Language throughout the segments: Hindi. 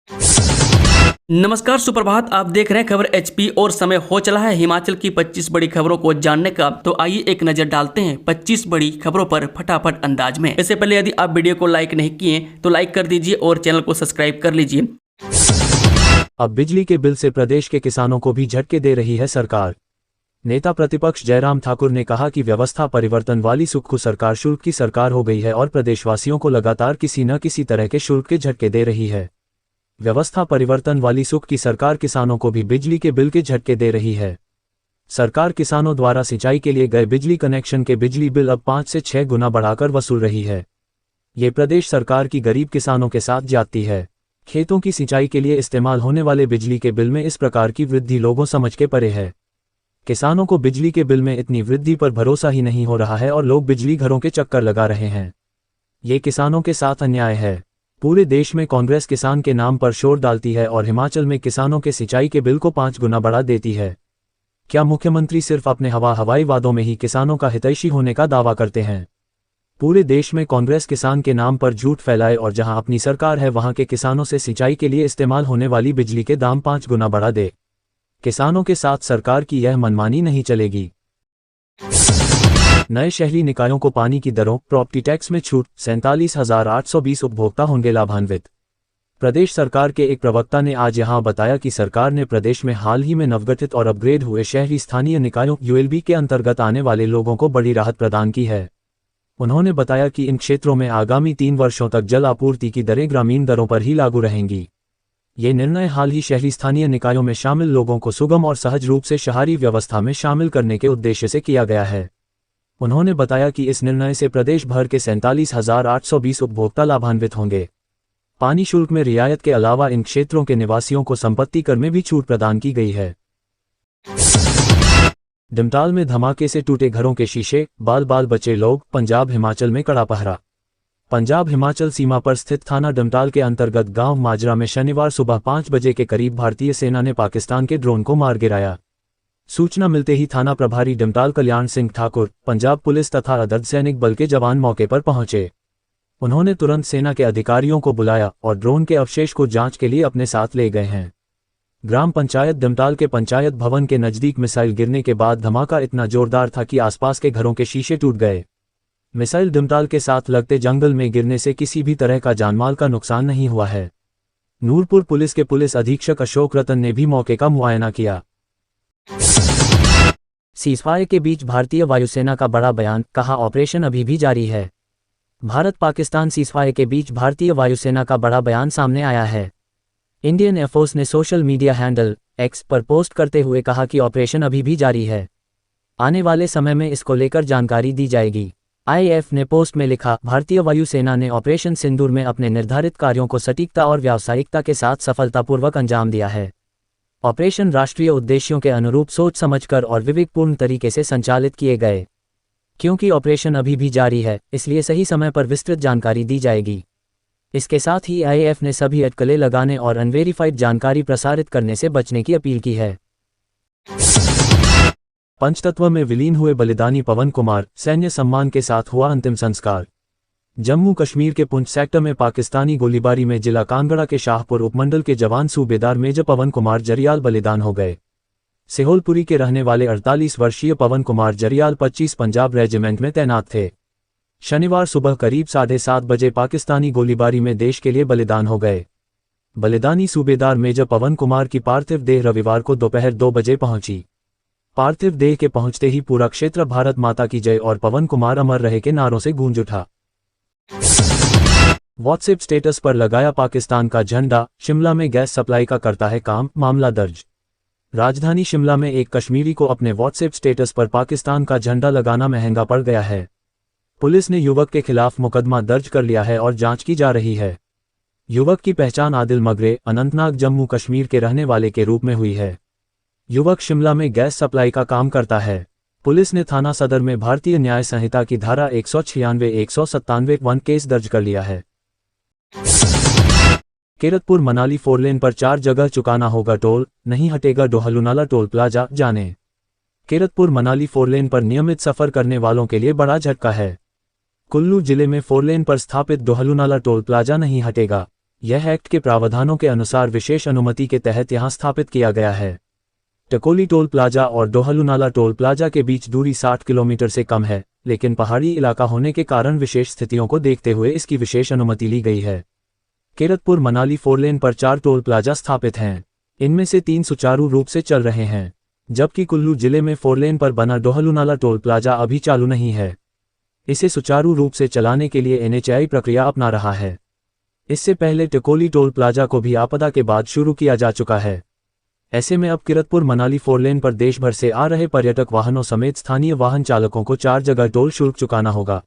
नमस्कार, सुप्रभात। आप देख रहे हैं खबर एचपी और समय हो चला है हिमाचल की 25 बड़ी खबरों को जानने का। तो आइए एक नजर डालते हैं 25 बड़ी खबरों पर फटाफट अंदाज में। इससे पहले यदि आप वीडियो को लाइक नहीं किए तो लाइक कर दीजिए और चैनल को सब्सक्राइब कर लीजिए। अब बिजली के बिल से प्रदेश के किसानों को भी झटके दे रही है सरकार। नेता प्रतिपक्ष जयराम ठाकुर ने कहा कि व्यवस्था परिवर्तन वाली सुक्खू सरकार शुल्क की सरकार हो गई है और प्रदेशवासियों को लगातार किसी न किसी तरह के शुल्क के झटके दे रही है। व्यवस्था परिवर्तन वाली सुख की सरकार किसानों को भी बिजली के बिल के झटके दे रही है। सरकार किसानों द्वारा सिंचाई के लिए गए बिजली कनेक्शन के बिजली बिल अब 5 से 6 गुना बढ़ाकर वसूल रही है। ये प्रदेश सरकार की गरीब किसानों के साथ जाती है। खेतों की सिंचाई के लिए इस्तेमाल होने वाले बिजली के बिल में इस प्रकार की वृद्धि लोगों समझ के परे है। किसानों को बिजली के बिल में इतनी वृद्धि पर भरोसा ही नहीं हो रहा है और लोग बिजली घरों के चक्कर लगा रहे हैं। ये किसानों के साथ अन्याय है। पूरे देश में कांग्रेस किसान के नाम पर शोर डालती है और हिमाचल में किसानों के सिंचाई के बिल को 5 गुना बढ़ा देती है। क्या मुख्यमंत्री सिर्फ अपने हवाई वादों में ही किसानों का हितैषी होने का दावा करते हैं? पूरे देश में कांग्रेस किसान के नाम पर झूठ फैलाए और जहां अपनी सरकार है वहां के किसानों से सिंचाई के लिए इस्तेमाल होने वाली बिजली के दाम 5 गुना बढ़ा दे। किसानों के साथ सरकार की यह मनमानी नहीं चलेगी। नए शहरी निकायों को पानी की दरों प्रॉपर्टी टैक्स में छूट, 47,820 उपभोक्ता होंगे लाभान्वित। प्रदेश सरकार के एक प्रवक्ता ने आज यहां बताया कि सरकार ने प्रदेश में हाल ही में नवगठित और अपग्रेड हुए शहरी स्थानीय निकायों यूएलबी के अंतर्गत आने वाले लोगों को बड़ी राहत प्रदान की है। उन्होंने बताया कि इन क्षेत्रों में आगामी 3 वर्षों तक जल आपूर्ति की दरें ग्रामीण दरों पर ही लागू रहेंगी। ये निर्णय हाल ही शहरी स्थानीय निकायों में शामिल लोगों को सुगम और सहज रूप से शहरी व्यवस्था में शामिल करने के उद्देश्य से किया गया है। उन्होंने बताया कि इस निर्णय से प्रदेश भर के 47,820 उपभोक्ता लाभान्वित होंगे। पानी शुल्क में रियायत के अलावा इन क्षेत्रों के निवासियों को संपत्ति कर में भी छूट प्रदान की गई है। डमटाल में धमाके से टूटे घरों के शीशे, बाल बचे लोग, पंजाब हिमाचल में कड़ा पहरा। पंजाब हिमाचल सीमा पर स्थित थाना डमटाल के अंतर्गत गांव माजरा में शनिवार सुबह 5 बजे के करीब भारतीय सेना ने पाकिस्तान के ड्रोन को मार गिराया। सूचना मिलते ही थाना प्रभारी डमटाल कल्याण सिंह ठाकुर, पंजाब पुलिस तथा अर्धसैनिक बल के जवान मौके पर पहुंचे। उन्होंने तुरंत सेना के अधिकारियों को बुलाया और ड्रोन के अवशेष को जांच के लिए अपने साथ ले गए हैं। ग्राम पंचायत डमटाल के पंचायत भवन के नजदीक मिसाइल गिरने के बाद धमाका इतना जोरदार था कि आसपास के घरों के शीशे टूट गए। मिसाइल डमटाल के साथ लगते जंगल में गिरने से किसी भी तरह का जानमाल का नुकसान नहीं हुआ है। नूरपुर पुलिस के पुलिस अधीक्षक अशोक रतन ने भी मौके का मुआयना किया। सीजफायर के बीच भारतीय वायुसेना का बड़ा बयान, कहा ऑपरेशन अभी भी जारी है। भारत पाकिस्तान सीजफायर के बीच भारतीय वायुसेना का बड़ा बयान सामने आया है। इंडियन एयरफोर्स ने सोशल मीडिया हैंडल एक्स पर पोस्ट करते हुए कहा कि ऑपरेशन अभी भी जारी है। आने वाले समय में इसको लेकर जानकारी दी जाएगी। आईएएफ ने पोस्ट में लिखा, भारतीय वायुसेना ने ऑपरेशन सिंदूर में अपने निर्धारित कार्यों को सटीकता और व्यावसायिकता के साथ सफलतापूर्वक अंजाम दिया है। ऑपरेशन राष्ट्रीय उद्देश्यों के अनुरूप सोच समझकर और विवेकपूर्ण तरीके से संचालित किए गए। क्योंकि ऑपरेशन अभी भी जारी है, इसलिए सही समय पर विस्तृत जानकारी दी जाएगी। इसके साथ ही आईएएफ ने सभी अटकलें लगाने और अनवेरिफाइड जानकारी प्रसारित करने से बचने की अपील की है। पंचतत्व में विलीन हुए बलिदानी पवन कुमार, सैन्य सम्मान के साथ हुआ अंतिम संस्कार। जम्मू कश्मीर के पुंछ सेक्टर में पाकिस्तानी गोलीबारी में जिला कांगड़ा के शाहपुर उपमंडल के जवान सूबेदार मेजर पवन कुमार जरियाल बलिदान हो गए। सिहोलपुरी के रहने वाले 48 वर्षीय पवन कुमार जरियाल 25 पंजाब रेजिमेंट में तैनात थे। शनिवार सुबह करीब 7:30 बजे पाकिस्तानी गोलीबारी में देश के लिए बलिदान हो गए। बलिदानी सूबेदार मेजर पवन कुमार की पार्थिव देह रविवार को दोपहर 2 बजे पहुंची। पार्थिव देह के पहुंचते ही पूरा क्षेत्र भारत माता की जय और पवन कुमार अमर रहे के नारों से गूंज उठा। व्हाट्सएप स्टेटस पर लगाया पाकिस्तान का झंडा, शिमला में गैस सप्लाई का करता है काम, मामला दर्ज। राजधानी शिमला में एक कश्मीरी को अपने व्हाट्सएप स्टेटस पर पाकिस्तान का झंडा लगाना महंगा पड़ गया है। पुलिस ने युवक के खिलाफ मुकदमा दर्ज कर लिया है और जांच की जा रही है। युवक की पहचान आदिल मगरे, अनंतनाग जम्मू कश्मीर के रहने वाले के रूप में हुई है। युवक शिमला में गैस सप्लाई का काम करता है। पुलिस ने थाना सदर में भारतीय न्याय संहिता की धारा 196, 197 1 केस दर्ज कर लिया है। कीरतपुर मनाली 4 लेन पर 4 जगह चुकाना होगा टोल, नहीं हटेगा डोहलूनाला टोल प्लाजा, जाने। कीरतपुर मनाली 4 लेन पर नियमित सफर करने वालों के लिए बड़ा झटका है। कुल्लू जिले में 4 लेन पर स्थापित डोहलूनाला टोल प्लाजा नहीं हटेगा। यह एक्ट के प्रावधानों के अनुसार विशेष अनुमति के तहत यहां स्थापित किया गया है। टकोली टोल प्लाजा और डोहलुनाला टोल प्लाजा के बीच दूरी 60 किलोमीटर से कम है, लेकिन पहाड़ी इलाका होने के कारण विशेष स्थितियों को देखते हुए इसकी विशेष अनुमति ली गई है। कीरतपुर मनाली 4 लेन पर 4 टोल प्लाजा स्थापित हैं। इनमें से 3 सुचारू रूप से चल रहे हैं, जबकि कुल्लू जिले में 4 लेन पर बना डोहलुनाला टोल प्लाजा अभी चालू नहीं है। इसे सुचारू रूप से चलाने के लिए NHAI प्रक्रिया अपना रहा है। इससे पहले टकोली टोल प्लाजा को भी आपदा के बाद शुरू किया जा चुका है। ऐसे में अब कीरतपुर मनाली 4 लेन पर देश भर से आ रहे पर्यटक वाहनों समेत स्थानीय वाहन चालकों को 4 जगह टोल शुल्क चुकाना होगा।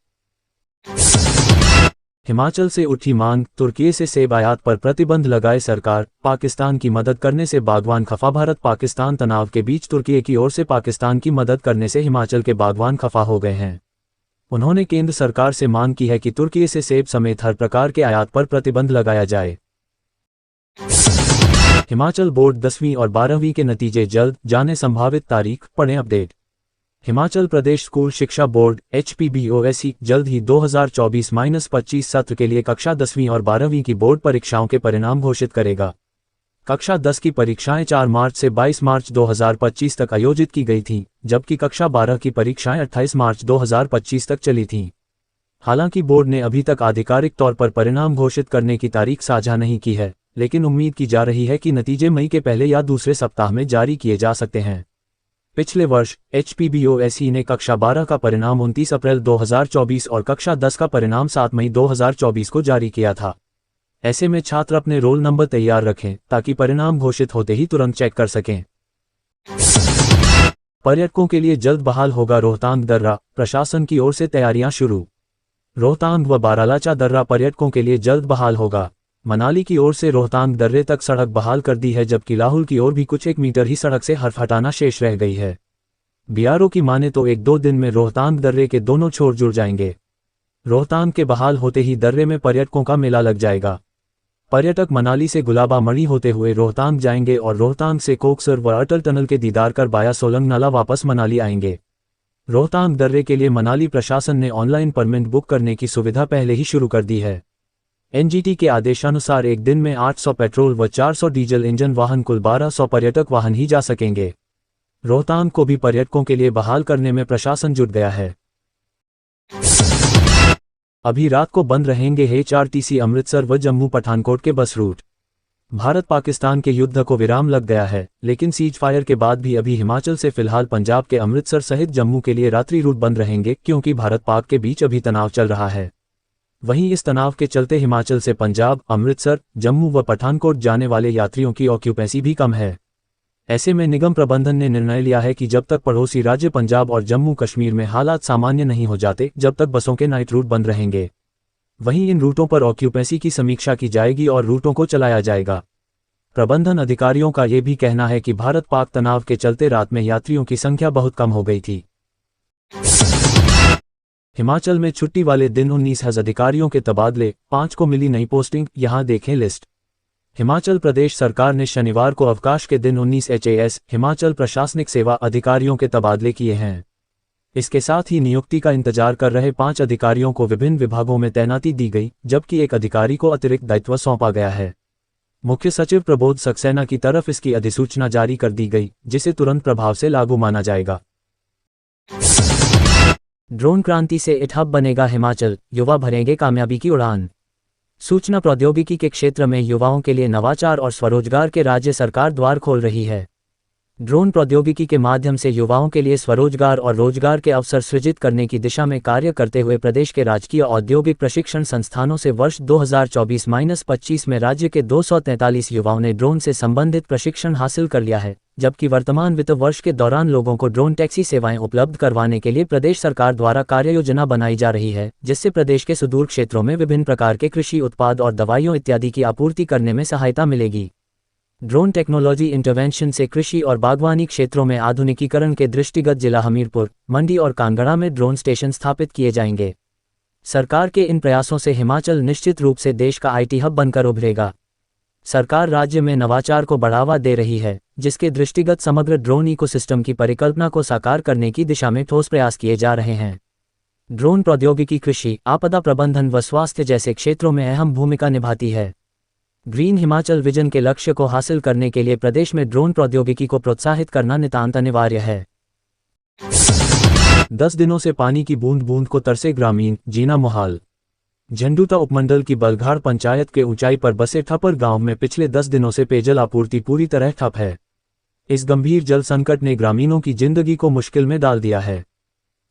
हिमाचल से उठी मांग, तुर्की से सेब आयात पर प्रतिबंध लगाए सरकार, पाकिस्तान की मदद करने से बागवान खफा। भारत पाकिस्तान तनाव के बीच तुर्की की ओर से पाकिस्तान की मदद करने से हिमाचल के बागवान खफा हो गए हैं। उन्होंने केंद्र सरकार से मांग की है कि तुर्की से सेब समेत हर प्रकार के आयात पर प्रतिबंध लगाया जाए। हिमाचल बोर्ड 10वीं और 12वीं के नतीजे जल्द, जाने संभावित तारीख, पढ़ें अपडेट। हिमाचल प्रदेश स्कूल शिक्षा बोर्ड HPBOSE जल्द ही 2024-25 सत्र के लिए कक्षा 10वीं और 12वीं की बोर्ड परीक्षाओं के परिणाम घोषित करेगा। कक्षा 10 की परीक्षाएं 4 मार्च से 22 मार्च 2025 तक आयोजित की गई थीं, जबकि कक्षा 12 की परीक्षाएं 28 मार्च 2025 तक चली थीं। हालांकि बोर्ड ने अभी तक आधिकारिक तौर पर परिणाम घोषित करने की तारीख साझा नहीं की है, लेकिन उम्मीद की जा रही है कि नतीजे मई के पहले या दूसरे सप्ताह में जारी किए जा सकते हैं। पिछले वर्ष HPBOSE ने कक्षा 12 का परिणाम 29 अप्रैल 2024 और कक्षा 10 का परिणाम 7 मई 2024 को जारी किया था। ऐसे में छात्र अपने रोल नंबर तैयार रखें ताकि परिणाम घोषित होते ही तुरंत चेक कर सकें। पर्यटकों के लिए जल्द बहाल होगा रोहतांग दर्रा, प्रशासन की ओर से तैयारियां शुरू। रोहतांग व बारालाचा दर्रा पर्यटकों के लिए जल्द बहाल होगा। मनाली की ओर से रोहतांग दर्रे तक सड़क बहाल कर दी है, जबकि लाहुल की ओर भी कुछ 1 मीटर ही सड़क से हर्फ हटाना शेष रह गई है। BRO की माने तो 1-2 दिन में रोहतांग दर्रे के दोनों छोर जुड़ जाएंगे। रोहतांग के बहाल होते ही दर्रे में पर्यटकों का मेला लग जाएगा। पर्यटक मनाली से गुलाबा मणि होते हुए रोहतांग जाएंगे और रोहतांग से कोकसर व अटल टनल के दीदार कर बाया सोलंग नाला वापस मनाली आएंगे। रोहतांग दर्रे के लिए मनाली प्रशासन ने ऑनलाइन परमिट बुक करने की सुविधा पहले ही शुरू कर दी है। NGT के आदेशानुसार एक दिन में 800 पेट्रोल व 400 डीजल इंजन वाहन कुल 1200 पर्यटक वाहन ही जा सकेंगे। रोहतांग को भी पर्यटकों के लिए बहाल करने में प्रशासन जुट गया है। अभी रात को बंद रहेंगे HRTC अमृतसर व जम्मू पठानकोट के बस रूट। भारत पाकिस्तान के युद्ध को विराम लग गया है, लेकिन सीज फायर के बाद भी अभी हिमाचल से फिलहाल पंजाब के अमृतसर सहित जम्मू के लिए रात्रि रूट बंद रहेंगे, क्योंकि भारत पाक के बीच अभी तनाव चल रहा है। वहीं इस तनाव के चलते हिमाचल से पंजाब, अमृतसर, जम्मू व पठानकोट जाने वाले यात्रियों की ऑक्यूपेंसी भी कम है। ऐसे में निगम प्रबंधन ने निर्णय लिया है कि जब तक पड़ोसी राज्य पंजाब और जम्मू कश्मीर में हालात सामान्य नहीं हो जाते, जब तक बसों के नाइट रूट बंद रहेंगे। वहीं इन रूटों पर ऑक्यूपेंसी की समीक्षा की जाएगी और रूटों को चलाया जाएगा। प्रबंधन अधिकारियों का ये भी कहना है कि भारत पाक तनाव के चलते रात में यात्रियों की संख्या बहुत कम हो गई थी। हिमाचल में छुट्टी वाले दिन 19 अधिकारियों के तबादले, 5 को मिली नई पोस्टिंग, यहां देखें लिस्ट। हिमाचल प्रदेश सरकार ने शनिवार को अवकाश के दिन 19 HAS हिमाचल प्रशासनिक सेवा अधिकारियों के तबादले किए हैं। इसके साथ ही नियुक्ति का इंतजार कर रहे 5 अधिकारियों को विभिन्न विभागों में तैनाती दी गई, जबकि एक अधिकारी को अतिरिक्त दायित्व सौंपा गया है। मुख्य सचिव प्रबोध सक्सेना की तरफ इसकी अधिसूचना जारी कर दी गई, जिसे तुरंत प्रभाव से लागू माना जाएगा। ड्रोन क्रांति से इट हब बनेगा हिमाचल, युवा भरेंगे कामयाबी की उड़ान। सूचना प्रौद्योगिकी के क्षेत्र में युवाओं के लिए नवाचार और स्वरोजगार के राज्य सरकार द्वार खोल रही है। ड्रोन प्रौद्योगिकी के माध्यम से युवाओं के लिए स्वरोजगार और रोजगार के अवसर सृजित करने की दिशा में कार्य करते हुए प्रदेश के राजकीय औद्योगिक प्रशिक्षण संस्थानों से वर्ष 2024-25 में राज्य के 243 युवाओं ने ड्रोन से संबंधित प्रशिक्षण हासिल कर लिया है, जबकि वर्तमान वित्त वर्ष के दौरान लोगों को ड्रोन टैक्सी सेवाएं उपलब्ध करवाने के लिए प्रदेश सरकार द्वारा कार्ययोजना बनाई जा रही है, जिससे प्रदेश के सुदूर क्षेत्रों में विभिन्न प्रकार के कृषि उत्पाद और दवाइयों इत्यादि की आपूर्ति करने में सहायता मिलेगी। ड्रोन टेक्नोलॉजी इंटरवेंशन से कृषि और बागवानी क्षेत्रों में आधुनिकीकरण के दृष्टिगत जिला हमीरपुर, मंडी और कांगड़ा में ड्रोन स्टेशन स्थापित किए जाएंगे। सरकार के इन प्रयासों से हिमाचल निश्चित रूप से देश का IT हब बनकर उभरेगा। सरकार राज्य में नवाचार को बढ़ावा दे रही है, जिसके दृष्टिगत समग्र ड्रोन इकोसिस्टम की परिकल्पना को साकार करने की दिशा में ठोस प्रयास किए जा रहे हैं। ड्रोन प्रौद्योगिकी कृषि, आपदा प्रबंधन व स्वास्थ्य जैसे क्षेत्रों में अहम भूमिका निभाती है। ग्रीन हिमाचल विजन के लक्ष्य को हासिल करने के लिए प्रदेश में ड्रोन प्रौद्योगिकी को प्रोत्साहित करना नितांत अनिवार्य है। 10 दिनों से पानी की बूंद बूंद को तरसे ग्रामीण, जीना मुहाल। झंडूता उपमंडल की बलघाड़ पंचायत के ऊंचाई पर बसे ठपर गांव में पिछले 10 दिनों से पेयजल आपूर्ति पूरी तरह ठप है। इस गंभीर जल संकट ने ग्रामीणों की जिंदगी को मुश्किल में डाल दिया है।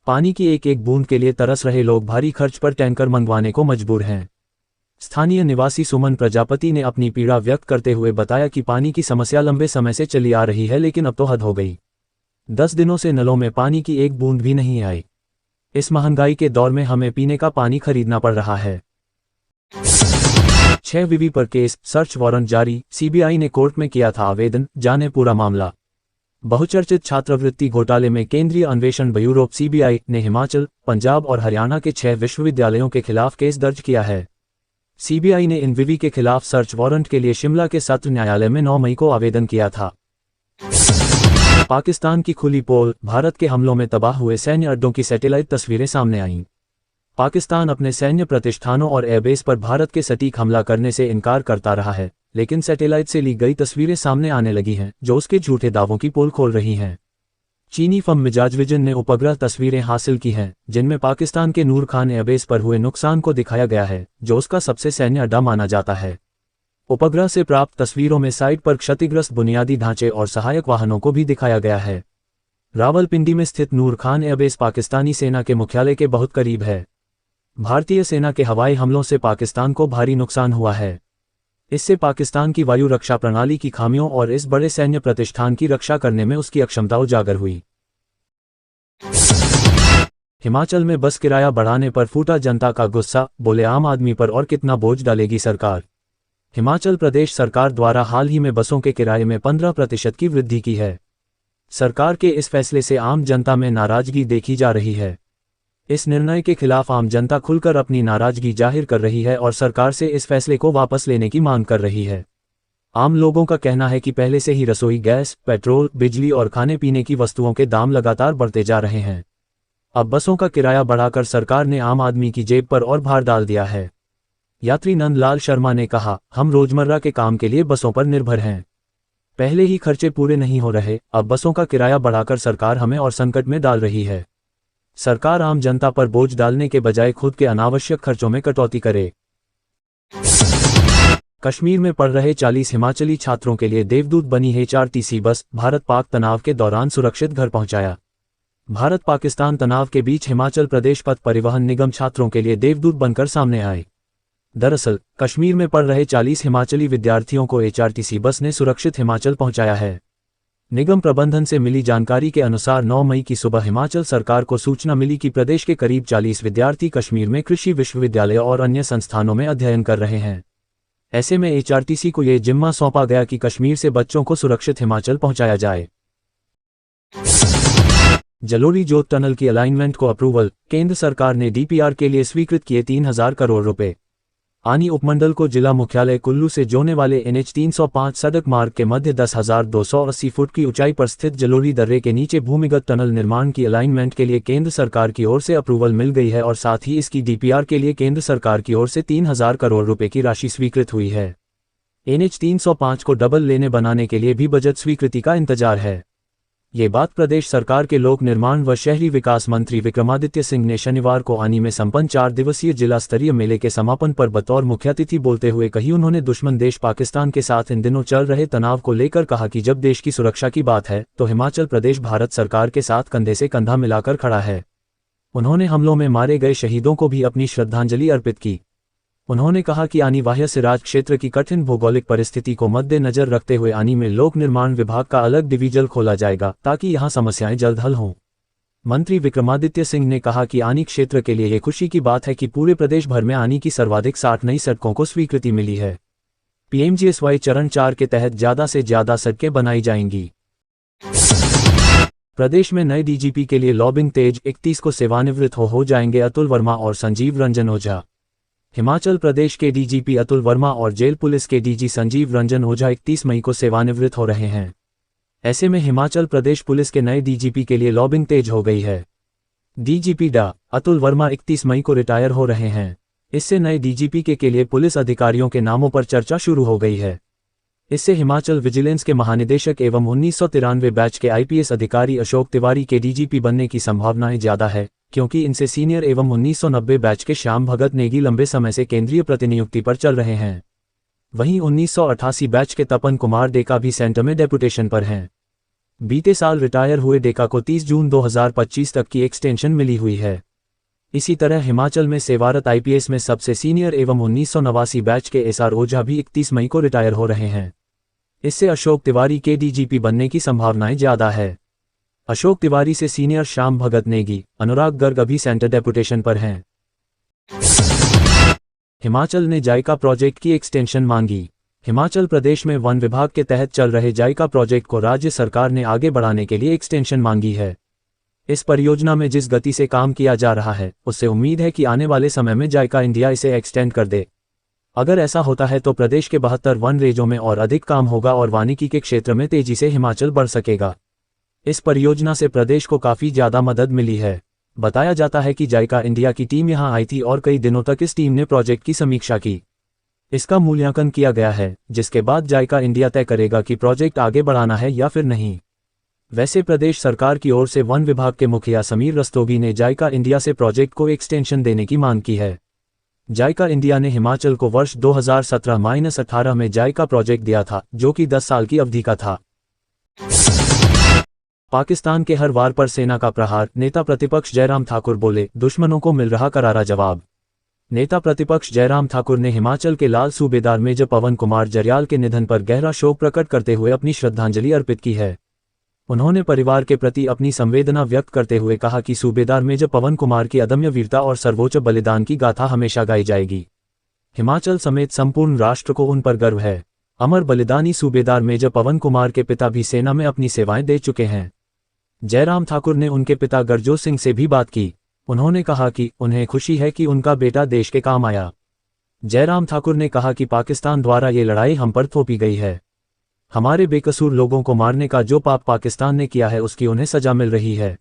पानी की एक एक बूंद के लिए तरस रहे लोग भारी खर्च पर टैंकर मंगवाने को मजबूर हैं। स्थानीय निवासी सुमन प्रजापति ने अपनी पीड़ा व्यक्त करते हुए बताया कि पानी की समस्या लंबे समय से चली आ रही है, लेकिन अब तो हद हो गई। 10 दिनों से नलों में पानी की एक बूंद भी नहीं आई। इस महंगाई के दौर में हमें पीने का पानी खरीदना पड़ रहा है। 6 विवि पर केस, सर्च वारंट जारी, सीबीआई ने कोर्ट में किया था आवेदन, जाने पूरा मामला। बहुचर्चित छात्रवृत्ति घोटाले में केंद्रीय अन्वेषण ब्यूरो सीबीआई ने हिमाचल, पंजाब और हरियाणा के 6 विश्वविद्यालयों के खिलाफ केस दर्ज किया है। सीबीआई ने इन विवि के खिलाफ सर्च वारंट के लिए शिमला के सत्र न्यायालय में 9 मई को आवेदन किया था। पाकिस्तान की खुली पोल, भारत के हमलों में तबाह हुए सैन्य अड्डों की सैटेलाइट तस्वीरें सामने आईं। पाकिस्तान अपने सैन्य प्रतिष्ठानों और एयरबेस पर भारत के सटीक हमला करने से इनकार करता रहा है, लेकिन सैटेलाइट से ली गई तस्वीरें सामने आने लगी हैं, जो उसके झूठे दावों की पोल खोल रही हैं। चीनी फर्म मिजाज विजन ने उपग्रह तस्वीरें हासिल की हैं, जिनमें पाकिस्तान के नूर खान एयरबेस पर हुए नुकसान को दिखाया गया है, जो उसका सबसे सैन्य अड्डा माना जाता है। उपग्रह से प्राप्त तस्वीरों में साइट पर क्षतिग्रस्त बुनियादी ढांचे और सहायक वाहनों को भी दिखाया गया है। रावलपिंडी में स्थित नूर खान एयरबेस पाकिस्तानी सेना के मुख्यालय के बहुत करीब है। भारतीय सेना के हवाई हमलों से पाकिस्तान को भारी नुकसान हुआ है। इससे पाकिस्तान की वायु रक्षा प्रणाली की खामियों और इस बड़े सैन्य प्रतिष्ठान की रक्षा करने में उसकी अक्षमता उजागर हुई। हिमाचल में बस किराया बढ़ाने पर फूटा जनता का गुस्सा, बोले आम आदमी पर और कितना बोझ डालेगी सरकार। हिमाचल प्रदेश सरकार द्वारा हाल ही में बसों के किराए में 15% की वृद्धि की है। सरकार के इस फैसले से आम जनता में नाराजगी देखी जा रही है। इस निर्णय के खिलाफ आम जनता खुलकर अपनी नाराजगी जाहिर कर रही है और सरकार से इस फैसले को वापस लेने की मांग कर रही है। आम लोगों का कहना है कि पहले से ही रसोई गैस, पेट्रोल, बिजली और खाने पीने की वस्तुओं के दाम लगातार बढ़ते जा रहे हैं। अब बसों का किराया बढ़ाकर सरकार ने आम आदमी की जेब पर और भार डाल दिया है। यात्री नंदलाल शर्मा ने कहा, हम रोजमर्रा के काम के लिए बसों पर निर्भर हैं। पहले ही खर्चे पूरे नहीं हो रहे, अब बसों का किराया बढ़ाकर सरकार हमें और संकट में डाल रही है। सरकार आम जनता पर बोझ डालने के बजाय खुद के अनावश्यक खर्चों में कटौती करे। कश्मीर में पढ़ रहे 40 हिमाचली छात्रों के लिए देवदूत बनी एचआरटीसी बस, भारत पाक तनाव के दौरान सुरक्षित घर पहुंचाया। भारत पाकिस्तान तनाव के बीच हिमाचल प्रदेश पथ परिवहन निगम छात्रों के लिए देवदूत बनकर सामने आए। दरअसल कश्मीर में पढ़ रहे 40 हिमाचली विद्यार्थियों को एचआरटीसी बस ने सुरक्षित हिमाचल पहुंचाया है। निगम प्रबंधन से मिली जानकारी के अनुसार 9 मई की सुबह हिमाचल सरकार को सूचना मिली कि प्रदेश के करीब 40 विद्यार्थी कश्मीर में कृषि विश्वविद्यालय और अन्य संस्थानों में अध्ययन कर रहे हैं। ऐसे में एचआरटीसी को ये जिम्मा सौंपा गया कि कश्मीर से बच्चों को सुरक्षित हिमाचल पहुंचाया जाए। जलोरी जोत टनल की अलाइनमेंट को अप्रूवल, केंद्र सरकार ने डीपीआर के लिए स्वीकृत किए 3000 करोड़ रुपए। आनी उपमंडल को जिला मुख्यालय कुल्लू से जोड़ने वाले एनएच 305 सड़क मार्ग के मध्य 10,280 फुट की ऊंचाई पर स्थित जलोरी दर्रे के नीचे भूमिगत टनल निर्माण की अलाइनमेंट के लिए केंद्र सरकार की ओर से अप्रूवल मिल गई है और साथ ही इसकी डीपीआर के लिए केंद्र सरकार की ओर से 3000 करोड़ रुपए की राशि स्वीकृत हुई है। एनएच 305 को डबल लेने बनाने के लिए भी बजट स्वीकृति का इंतजार है। ये बात प्रदेश सरकार के लोक निर्माण व शहरी विकास मंत्री विक्रमादित्य सिंह ने शनिवार को आनी में संपन्न 4 दिवसीय जिला स्तरीय मेले के समापन पर बतौर मुख्यातिथि बोलते हुए कही। उन्होंने दुश्मन देश पाकिस्तान के साथ इन दिनों चल रहे तनाव को लेकर कहा कि जब देश की सुरक्षा की बात है तो हिमाचल प्रदेश भारत सरकार के साथ कंधे से कंधा मिलाकर खड़ा है। उन्होंने हमलों में मारे गए शहीदों को भी अपनी श्रद्धांजलि अर्पित की। उन्होंने कहा कि आनी वाह्य सिराज क्षेत्र की कठिन भौगोलिक परिस्थिति को मद्देनजर रखते हुए आनी में लोक निर्माण विभाग का अलग डिवीजन खोला जाएगा ताकि यहां समस्याएं जल्द हल हों। मंत्री विक्रमादित्य सिंह ने कहा कि आनी क्षेत्र के लिए ये खुशी की बात है कि पूरे प्रदेश भर में आनी की सर्वाधिक 60 नई सड़कों को स्वीकृति मिली है। पीएमजीएसवाई चरण 4 के तहत ज्यादा से ज्यादा सड़कें बनाई जाएंगी। प्रदेश में नए डीजीपी के लिए लॉबिंग तेज, 31 को सेवानिवृत्त हो जाएंगे अतुल वर्मा और संजीव रंजन ओझा। हिमाचल प्रदेश के डीजीपी अतुल वर्मा और जेल पुलिस के डीजी संजीव रंजन ओझा 31 मई को सेवानिवृत्त हो रहे हैं। ऐसे में हिमाचल प्रदेश पुलिस के नए डीजीपी के लिए लॉबिंग तेज हो गई है। डीजीपी डा. अतुल वर्मा 31 मई को रिटायर हो रहे हैं। इससे नए डीजीपी के लिए पुलिस अधिकारियों के नामों पर चर्चा शुरू हो गई है। इससे हिमाचल विजिलेंस के महानिदेशक एवं 1993 बैच के आईपीएस अधिकारी अशोक तिवारी के डीजीपी बनने की संभावनाएं ज्यादा है, क्योंकि इनसे सीनियर एवं 1990 बैच के श्याम भगत नेगी लंबे समय से केंद्रीय प्रतिनियुक्ति पर चल रहे हैं। वहीं 1988 बैच के तपन कुमार डेका भी सेंटर में डेपुटेशन पर हैं। बीते साल रिटायर हुए डेका को 30 जून 2025 तक की एक्सटेंशन मिली हुई है। इसी तरह हिमाचल में सेवारत आईपीएस में सबसे सीनियर एवं 1989 बैच के एसआर ओझा भी 31 मई को रिटायर हो रहे हैं। इससे अशोक तिवारी के डीजीपी बनने की संभावनाएं ज्यादा है। अशोक तिवारी से सीनियर श्याम भगत नेगी, अनुराग गर्ग अभी सेंटर डेपुटेशन पर हैं। हिमाचल ने जायका प्रोजेक्ट की एक्सटेंशन मांगी। हिमाचल प्रदेश में वन विभाग के तहत चल रहे जायका प्रोजेक्ट को राज्य सरकार ने आगे बढ़ाने के लिए एक्सटेंशन मांगी है। इस परियोजना में जिस गति से काम किया जा रहा है, उससे उम्मीद है कि आने वाले समय में जायका इंडिया इसे एक्सटेंड कर दे। अगर ऐसा होता है तो प्रदेश के 72 वन रेंजों में और अधिक काम होगा और वानिकी के क्षेत्र में तेजी से हिमाचल बढ़ सकेगा। इस परियोजना से प्रदेश को काफी ज्यादा मदद मिली है। बताया जाता है कि जायका इंडिया की टीम यहां आई थी और कई दिनों तक इस टीम ने प्रोजेक्ट की समीक्षा की। इसका मूल्यांकन किया गया है, जिसके बाद जायका इंडिया तय करेगा कि प्रोजेक्ट आगे बढ़ाना है या फिर नहीं। वैसे प्रदेश सरकार की ओर से वन विभाग के मुखिया समीर रस्तोगी ने जायका इंडिया से प्रोजेक्ट को एक्सटेंशन देने की मांग की है। जायका इंडिया ने हिमाचल को वर्ष 2017-18 में जायका प्रोजेक्ट दिया था, जो कि 10 साल की अवधि का था। पाकिस्तान के हर वार पर सेना का प्रहार, नेता प्रतिपक्ष जयराम ठाकुर बोले, दुश्मनों को मिल रहा करारा जवाब। नेता प्रतिपक्ष जयराम ठाकुर ने हिमाचल के लाल सूबेदार मेजर पवन कुमार जरयाल के निधन पर गहरा शोक प्रकट करते हुए अपनी श्रद्धांजलि अर्पित की है। उन्होंने परिवार के प्रति अपनी संवेदना व्यक्त करते हुए कहा कि सूबेदार मेजर पवन कुमार की अदम्य वीरता और सर्वोच्च बलिदान की गाथा हमेशा गाई जाएगी। हिमाचल समेत संपूर्ण राष्ट्र को उन पर गर्व है। अमर बलिदानी सूबेदार मेजर पवन कुमार के पिता भी सेना में अपनी सेवाएं दे चुके हैं। जयराम ठाकुर ने उनके पिता गरजोत सिंह से भी बात की। उन्होंने कहा कि उन्हें खुशी है कि उनका बेटा देश के काम आया। जयराम ठाकुर ने कहा कि पाकिस्तान द्वारा ये लड़ाई हम पर थोपी गई है। हमारे बेकसूर लोगों को मारने का जो पाप पाकिस्तान ने किया है, उसकी उन्हें सजा मिल रही है।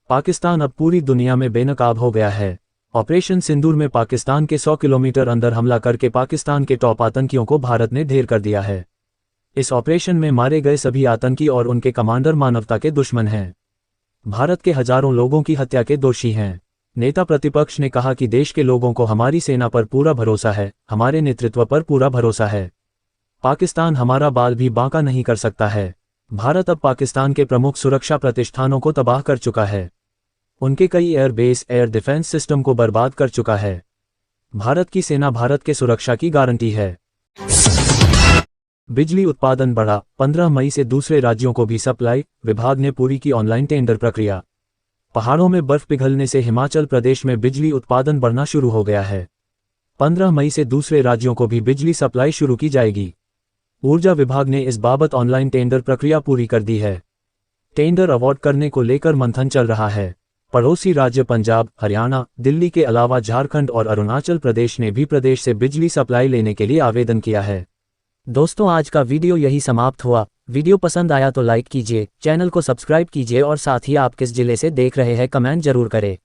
पाकिस्तान अब पूरी दुनिया में बेनकाब हो गया है। ऑपरेशन सिंदूर में पाकिस्तान के 100 किलोमीटर अंदर हमला करके पाकिस्तान के टॉप आतंकियों को भारत ने ढेर कर दिया है। इस ऑपरेशन में मारे गए सभी आतंकी और उनके कमांडर मानवता के दुश्मन हैं। भारत के हजारों लोगों की हत्या के दोषी हैं। नेता प्रतिपक्ष ने कहा कि देश के लोगों को हमारी सेना पर पूरा भरोसा है, हमारे नेतृत्व पर पूरा भरोसा है। पाकिस्तान हमारा बाल भी बांका नहीं कर सकता है। भारत अब पाकिस्तान के प्रमुख सुरक्षा प्रतिष्ठानों को तबाह कर चुका है। उनके कई एयरबेस, एयर डिफेंस सिस्टम को बर्बाद कर चुका है। भारत की सेना भारत के सुरक्षा की गारंटी है। बिजली उत्पादन बढ़ा, 15 मई से दूसरे राज्यों को भी सप्लाई, विभाग ने पूरी की ऑनलाइन टेंडर प्रक्रिया। पहाड़ों में बर्फ पिघलने से हिमाचल प्रदेश में बिजली उत्पादन बढ़ना शुरू हो गया है। 15 मई से दूसरे राज्यों को भी बिजली सप्लाई शुरू की जाएगी। ऊर्जा विभाग ने इस बाबत ऑनलाइन टेंडर प्रक्रिया पूरी कर दी है। टेंडर अवार्ड करने को लेकर मंथन चल रहा है। पड़ोसी राज्य पंजाब, हरियाणा, दिल्ली के अलावा झारखंड और अरुणाचल प्रदेश ने भी प्रदेश से बिजली सप्लाई लेने के लिए आवेदन किया है। दोस्तों, आज का वीडियो यही समाप्त हुआ। वीडियो पसंद आया तो लाइक कीजिए, चैनल को सब्सक्राइब कीजिए और साथ ही आप किस जिले से देख रहे हैं कमेंट जरूर करें।